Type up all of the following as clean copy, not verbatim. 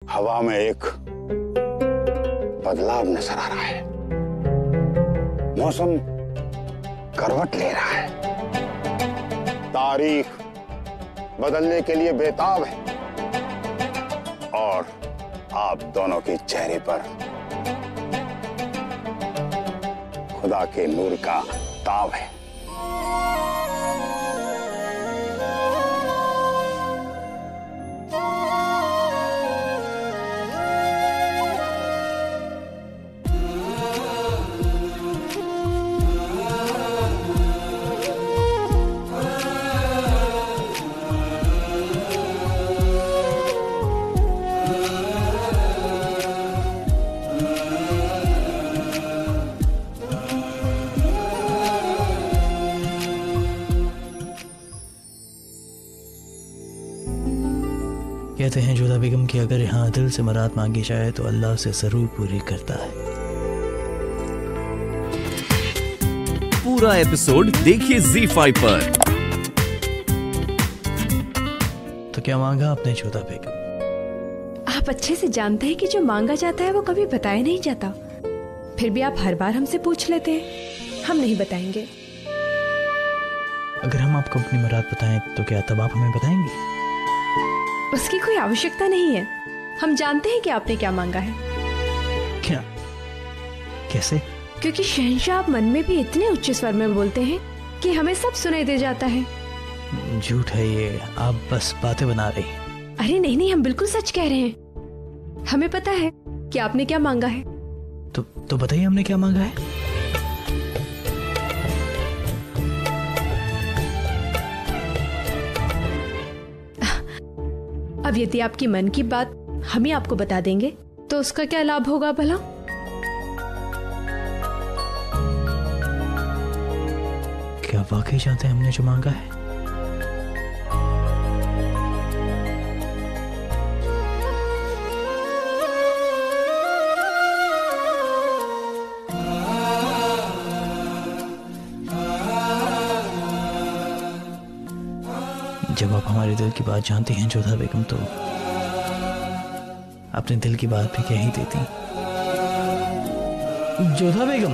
हवा में एक बदलाव नजर आ रहा है। मौसम करवट ले रहा है। तारीख बदलने के लिए बेताब है और आप दोनों के चेहरे पर खुदा के नूर का ताव है। कहते हैं जोधा बेगम कि अगर यहाँ दिल से मुराद मांगी जाए तो अल्लाह उसे जरूर पूरी करता है। पूरा एपिसोड देखिए ZEE5 पर। तो क्या मांगा आपने जोधा बेगम? आप अच्छे से जानते हैं कि जो मांगा जाता है वो कभी बताया नहीं जाता, फिर भी आप हर बार हमसे पूछ लेते हैं। हम नहीं बताएंगे। अगर हम आपको अपनी मुराद बताएं तो क्या तब आप हमें बताएंगे? उसकी कोई आवश्यकता नहीं है। हम जानते हैं कि आपने क्या मांगा है। क्या? कैसे? क्योंकि शहंशाह आप मन में भी इतने उच्च स्वर में बोलते हैं कि हमें सब सुनाई दे जाता है। झूठ है ये, आप बस बातें बना रही हैं। अरे नहीं नहीं, हम बिल्कुल सच कह रहे हैं। हमें पता है कि आपने क्या मांगा है। तो बताइए हमने क्या मांगा है। अब यदि आपकी मन की बात हम ही आपको बता देंगे तो उसका क्या लाभ होगा भला? क्या वाकई जानते हैं हमने जो मांगा है? जब आप हमारे दिल की बात जानती हैं जोधा बेगम तो अपने दिल की बात भी कह ही देती। जोधा बेगम,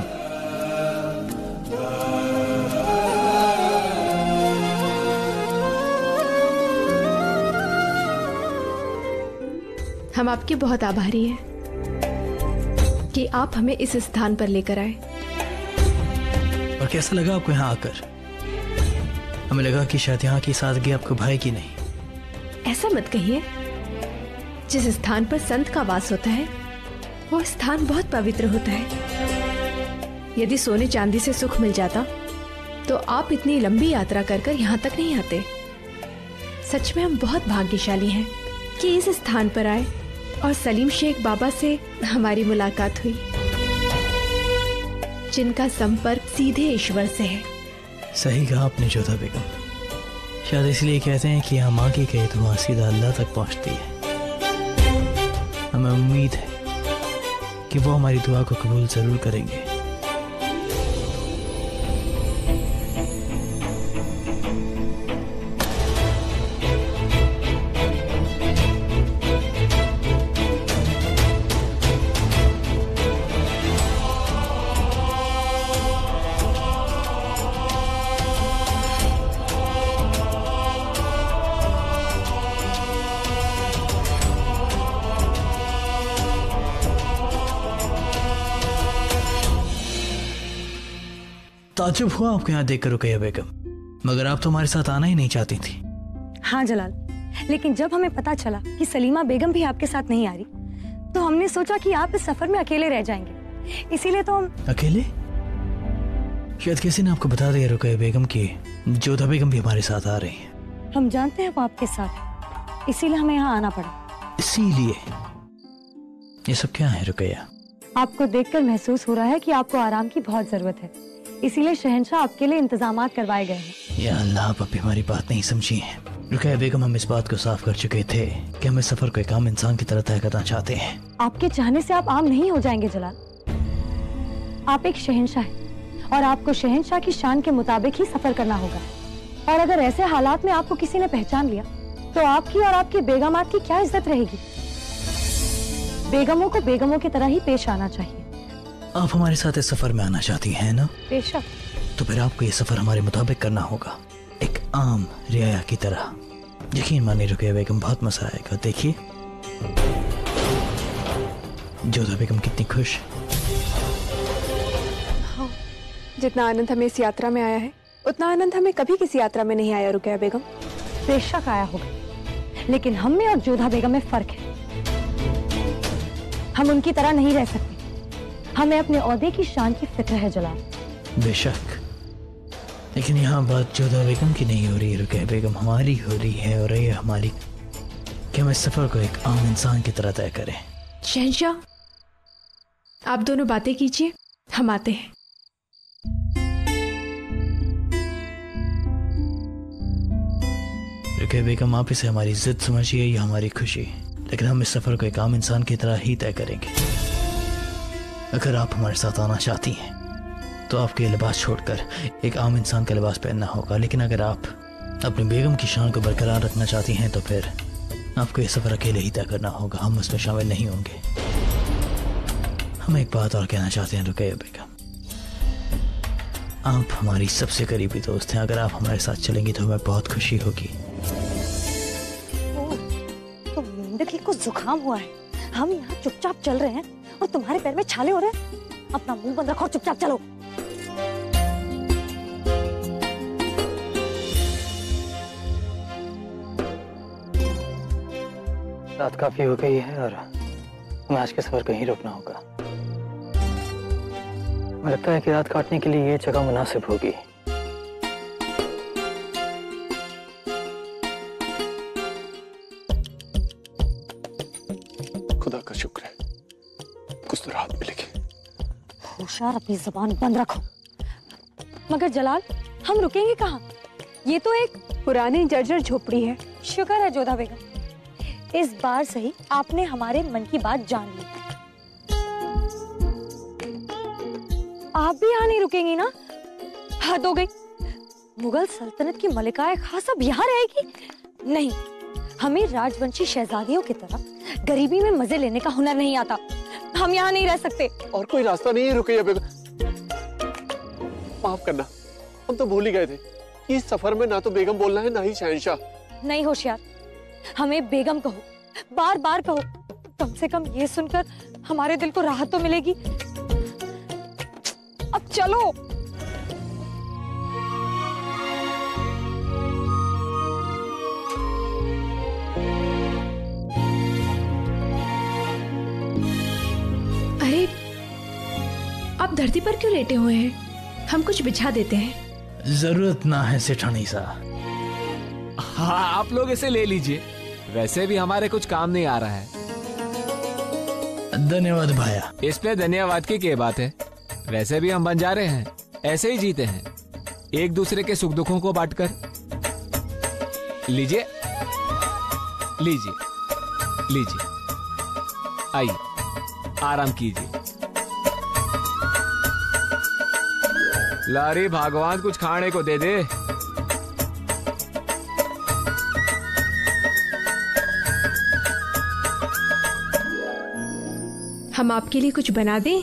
हम आपके बहुत आभारी हैं कि आप हमें इस स्थान पर लेकर आए। और कैसा लगा आपको यहाँ आकर? हमें लगा कि शायद यहाँ की सादगी आपको भाएगी नहीं। ऐसा मत कहिए। जिस स्थान पर संत का वास होता है वो स्थान बहुत पवित्र होता है। यदि सोने चांदी से सुख मिल जाता तो आप इतनी लंबी यात्रा कर कर यहाँ तक नहीं आते। सच में हम बहुत भाग्यशाली हैं कि इस स्थान पर आए और सलीम शेख बाबा से हमारी मुलाकात हुई, जिनका संपर्क सीधे ईश्वर से है। सही कहा आपने जोधा बेगम। शायद इसलिए कहते हैं कि यहाँ मांगी गई दुआ सीधा अल्लाह तक पहुँचती है। हमें उम्मीद है कि वो हमारी दुआ को कबूल जरूर करेंगे। ताज्जुब हुआ आपको यहाँ देखकर रुकैया बेगम, मगर आप तो हमारे साथ आना ही नहीं चाहती थी। हाँ जलाल, लेकिन जब हमें पता चला कि सलीमा बेगम भी आपके साथ नहीं आ रही तो हमने सोचा कि आप इस सफर में अकेले रह जाएंगे, इसीलिए तो हम। अकेले? शायद किसी ने आपको बता दिया रुकैया बेगम की जोधा बेगम भी हमारे साथ आ रही हैं। हम जानते हैं वो आपके साथ, इसीलिए हमें यहाँ आना पड़ा। इसीलिए? ये सब क्या है रुकैया? आपको देखकर महसूस हो रहा है कि आपको आराम की बहुत जरूरत है, इसीलिए शहंशाह आपके लिए इंतजामात करवाए गए हैं। या अल्लाह, आप अभी हमारी बात नहीं समझी है। रुकैया बेगम, हम इस बात को साफ कर चुके थे कि हम इस सफर को एक आम इंसान की तरह तय करना चाहते हैं। आपके चाहने से आप आम नहीं हो जाएंगे जलाल। आप एक शहंशाह हैं और आपको शहंशाह की शान के मुताबिक ही सफर करना होगा। और अगर ऐसे हालात में आपको किसी ने पहचान लिया तो आपकी और आपकी बेगमात की क्या इज्जत रहेगी? बेगमों को बेगमों की तरह ही पेश आना चाहिए। आप हमारे साथ इस सफर में आना चाहती हैं ना? बेशक। तो फिर आपको ये सफर हमारे मुताबिक करना होगा, एक आम रियाया की तरह। यकीन मानिए रुकैया बेगम, बहुत मजा आएगा। देखिए जोधा बेगम कितनी खुश। हाँ, जितना आनंद हमें इस यात्रा में आया है उतना आनंद हमें कभी किसी यात्रा में नहीं आया रुकैया बेगम। बेशक आया होगा, लेकिन हम में और जोधा बेगम में फर्क है। हम उनकी तरह नहीं रह सकते। हमें अपने ओहदे की शान की फिक्र है जलाल। बेशक, लेकिन यहाँ बात जोधा बेगम की नहीं हो रही है रुकैया बेगम, हमारी हो रही है। और ये हमारी कि हम इस सफर को एक आम इंसान की तरह तय करें। शहंशाह, आप दोनों बातें कीजिए, हम आते हैं। रुकैया बेगम, आप इसे हमारी जिद समझिए या हमारी खुशी, लेकिन हम इस सफर को एक आम इंसान की तरह ही तय करेंगे। अगर आप हमारे साथ आना चाहती हैं तो आपको ये लिबास छोड़कर एक आम इंसान का लिबास पहनना होगा, लेकिन अगर आप अपनी बेगम की शान को बरकरार रखना चाहती हैं तो फिर आपको ये सफर अकेले ही तय करना होगा, हम उसमें शामिल नहीं होंगे। हम एक बात और कहना चाहते हैं रुकैया बेगम, आप हमारी सबसे करीबी दोस्त हैं। अगर आप हमारे साथ चलेंगी तो हमें बहुत खुशी होगी। तो मेंढक को जुकाम हुआ है, हम यहाँ चुपचाप चल रहे हैं और तुम्हारे पैर में छाले हो रहे हैं। अपना मुंह बंद रखो और चुपचाप चलो। रात काफी हो गई है और हमें आज के सफर को यहीं रोकना होगा। मुझे लगता है कि रात काटने के लिए ये जगह मुनासिब होगी। खुदा का शुक्र है, कुछ तो राहत मिलेगी। होशियार, अपनी जुबान बंद रखो। मगर जलाल, हम रुकेंगे कहाँ? ये तो एक पुरानी जर्जर झोपड़ी है। शुक्र है जोधा बेगम, इस बार सही आपने हमारे मन की बात जान ली। आप भी यहाँ नहीं रुकेंगी ना? हद हो गई। मुगल सल्तनत की मलिकाए खास अब यहाँ रहेगी? नहीं, हमें राजवंशी शहजादियों की तरह गरीबी में मजे लेने का हुनर नहीं आता। हम यहाँ नहीं रह सकते। और कोई रास्ता नहीं है रुकैया बेगम? माफ करना, हम तो भूल ही गए थे। इस सफर में ना तो बेगम बोलना है ना ही शहंशाह। नहीं होशियार, हमें बेगम कहो, बार बार कहो। कम से कम ये सुनकर हमारे दिल को राहत तो मिलेगी। अब चलो। अरे, आप धरती पर क्यों लेटे हुए हैं? हम कुछ बिछा देते हैं। जरूरत ना है सेठानी सा। हाँ, आप लोग इसे ले लीजिए, वैसे भी हमारे कुछ काम नहीं आ रहा है। धन्यवाद भाया। इस पे धन्यवाद की क्या बात है? वैसे भी हम बंजारे हैं, ऐसे ही जीते हैं, एक दूसरे के सुख दुखों को बांटकर। लीजिए लीजिए लीजिए, आइए आराम कीजिए। लारी भगवान कुछ खाने को दे दे। हम आपके लिए कुछ बना दें?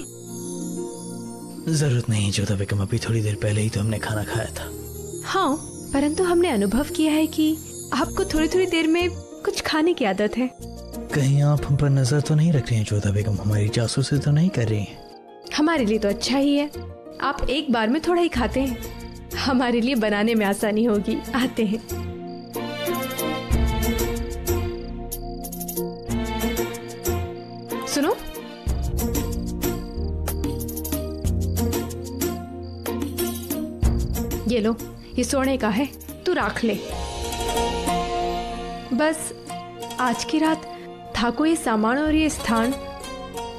जरूरत नहीं जोधा बेगम, अभी थोड़ी देर पहले ही तो हमने खाना खाया था। हाँ, परंतु हमने अनुभव किया है कि आपको थोड़ी थोड़ी देर में कुछ खाने की आदत है। कहीं आप हम पर नजर तो नहीं रख रही हैं जोधा बेगम? हमारी जासूसी तो नहीं कर रही हैं? हमारे लिए तो अच्छा ही है, आप एक बार में थोड़ा ही खाते हैं, हमारे लिए बनाने में आसानी होगी। आते हैं। सुनो, ये लो, ये सोने का है, तू रख ले। बस आज की रात थाको ये सामान और ये स्थान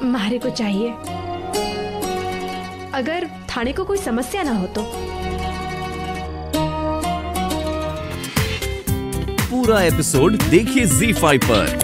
मारे को चाहिए। अगर थाने को कोई समस्या ना हो तो। पूरा एपिसोड देखिए ZEE5 पर।